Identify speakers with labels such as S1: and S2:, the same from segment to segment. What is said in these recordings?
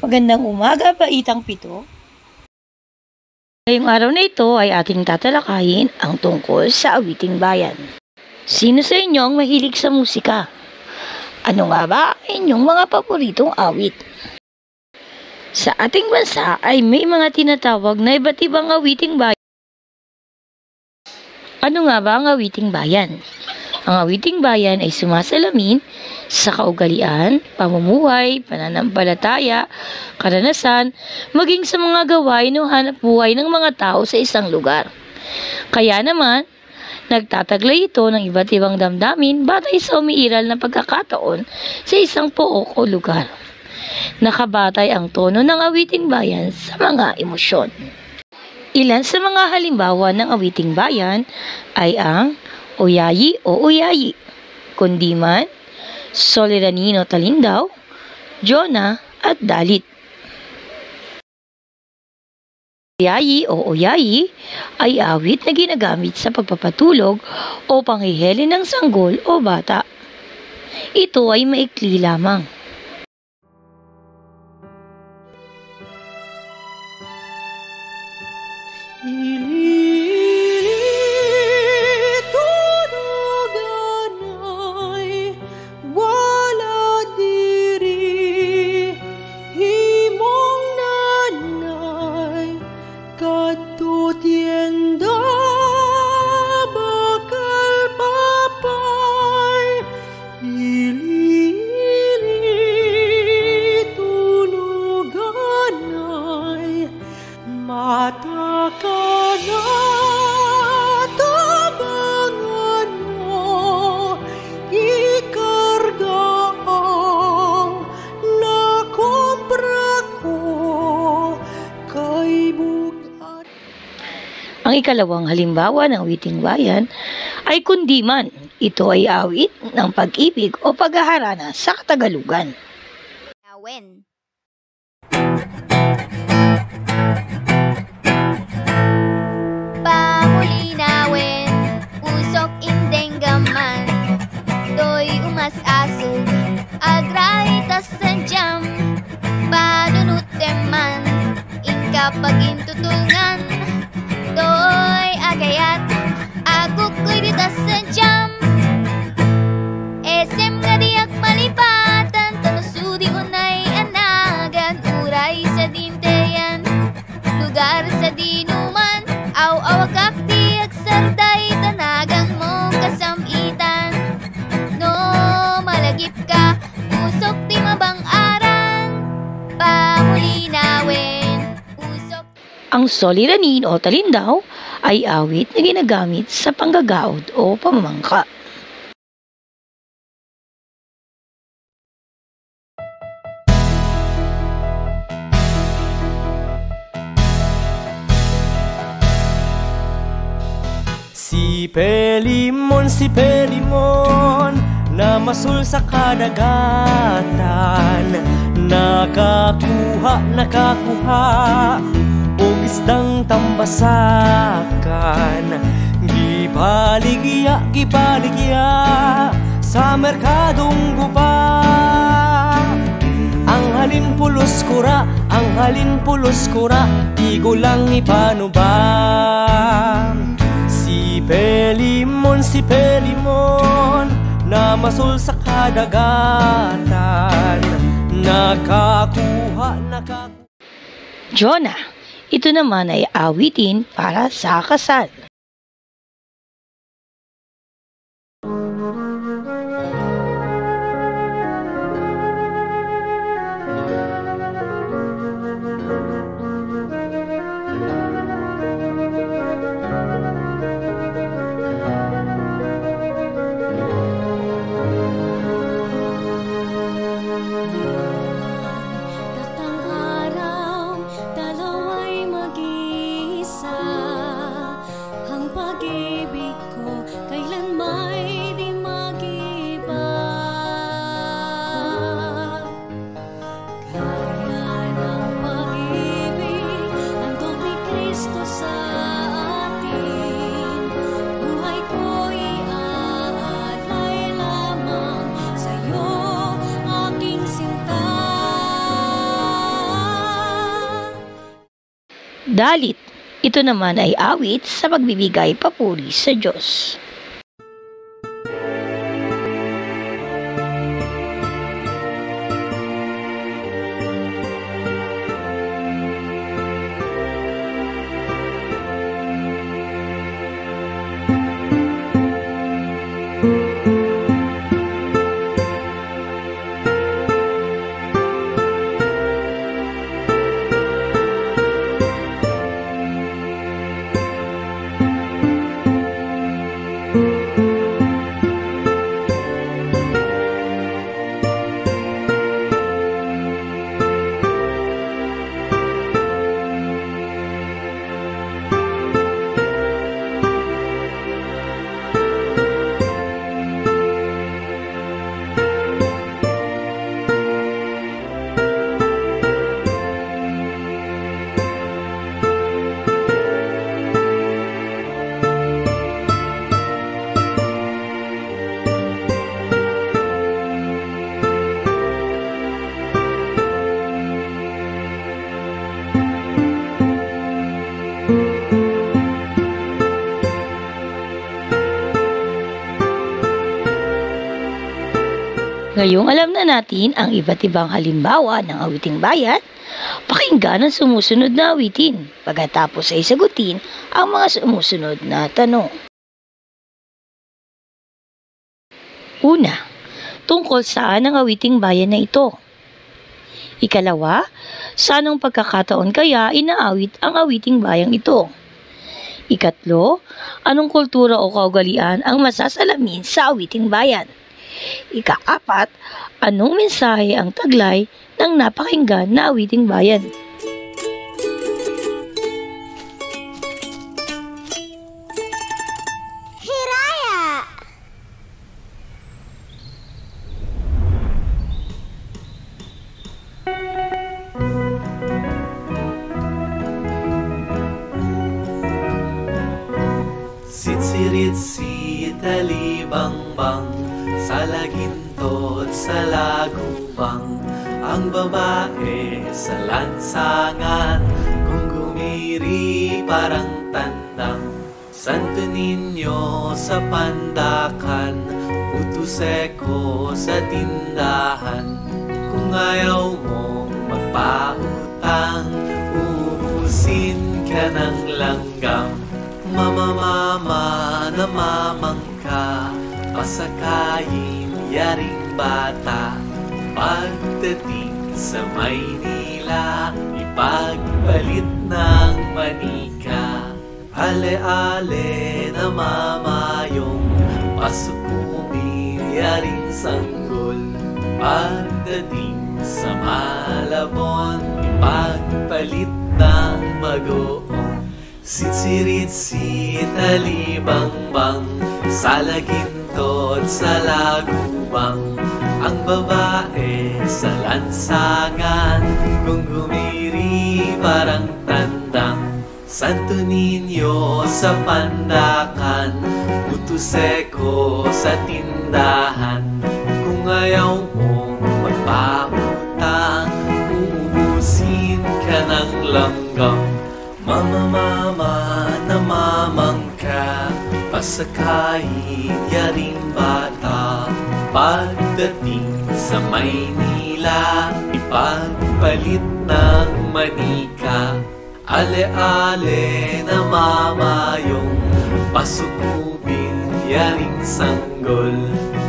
S1: Magandang umaga, Baitang Pito. Ngayong araw na ito ay ating tatalakayin ang tungkol sa awiting bayan. Sino sa inyo ang mahilig sa musika? Ano nga ba inyong mga paboritong awit? Sa ating bansa ay may mga tinatawag na iba't ibang awiting bayan. Ano nga ba ang awiting bayan? Ang awiting bayan ay sumasalamin sa kaugalian, pamumuhay, pananampalataya, karanasan, maging sa mga gawain o hanap buhay ng mga tao sa isang lugar. Kaya naman, nagtataglay ito ng iba't ibang damdamin batay sa umiiral na pagkakataon sa isang pook o lugar. Nakabatay ang tono ng awiting bayan sa mga emosyon. Ilan sa mga halimbawa ng awiting bayan ay ang Oyayi o Oyayi, Kundiman, Solidanino Talindaw, Jonah at Dalit. Oyayi o Oyayi ay awit na ginagamit sa pagpapatulog o panghihili ng sanggol o bata. Ito ay maikli lamang. Ang ikalawang halimbawa ng awiting bayan ay Kundiman. Ito ay awit ng pag-ibig o paghaharana sa Katagalugan.
S2: Awen. Pamulinawin, usok indeng gaman, doy umas-asog, agraitas sanjam, panunuteman, ingka pagintutulngan, doy agayat, agukoy ditas sanjam, esem nga diyak malipatan, tanusudi unay anagan, uray sa dinteyan, lugar sa dinuman, aw-awagak diyak sarday, tanagang mo kasamitan, no malagip ka, usok di mabang arang, pamulinawin, usok.
S1: Ang Solidanin o Talindaw ay awit na ginagamit sa panggagaod o pamamangka.
S3: Si Pelimon, na masul sa kadagatan, nakakuha og isdang tambasakan, gibaligya sa merkadong guba. Ang halin pulos kura, igo lang ipanubang. Si Pelimon, na masul sa kadagatan, nakakuha.
S1: Jonah. Ito naman ay awitin para sa kasal. Dalit, ito naman ay awit sa pagbibigay papuri sa Diyos. Ngayong alam na natin ang iba't ibang halimbawa ng awiting bayan, pakinggan ang sumusunod na awitin pagkatapos ay sagutin ang mga sumusunod na tanong. Una, tungkol saan ang awiting bayan na ito? Ikalawa, sa anong pagkakataon kaya inaawit ang awiting bayang ito? Ikatlo, anong kultura o kaugalian ang masasalamin sa awiting bayan? Ika-apat, anong mensahe ang taglay ng napakinggan na awiting bayan?
S2: Hiraya!
S3: Sitsiritsi talibang-bang, sa lagintot sa lagubang, ang babae sa lansangan, kung gumiri parang tandang. Santo Niño sa pandakan, utuseko sa tindahan. Kung ayaw mong magpautang, uubusin ka ng langgam. Mama na mamangka, pasakayin yaring bata. Pagdating sa Maynila, ipagpalit ng manika. Ale-ale na mamayong, pasukumin yaring sanggol. Pagdating sa Malabon, ipagpalit ng bagoong. Sitsiritsi talibang-bang, sa lagintot sa lagubang, ang babae sa lansangan, kung gumiri parang tandang. Santo Niño sa pandakan, utuseko sa tindahan. Kung ayaw mong magpautang, uubusin ka ng langgam. Mama na mamangka, pasakayin yaring bata. Pagdating sa Maynila, ipagpalit ng manika. Ale-ale na mamayong, pasukubin yaring sanggol.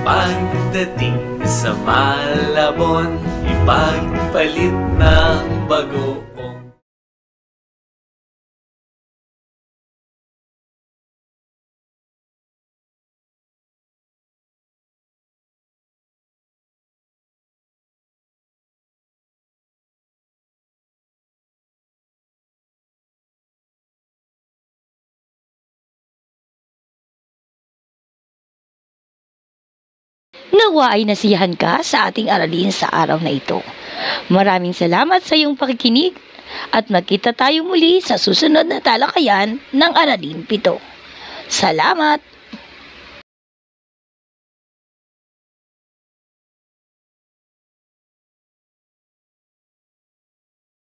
S3: Pagdating sa Malabon, ipagpalit ng bagoong.
S1: Nawa ay nasiyahan ka sa ating aralin sa araw na ito. Maraming salamat sa iyong pakikinig at magkita tayo muli sa susunod na talakayan ng Aralin 7. Salamat!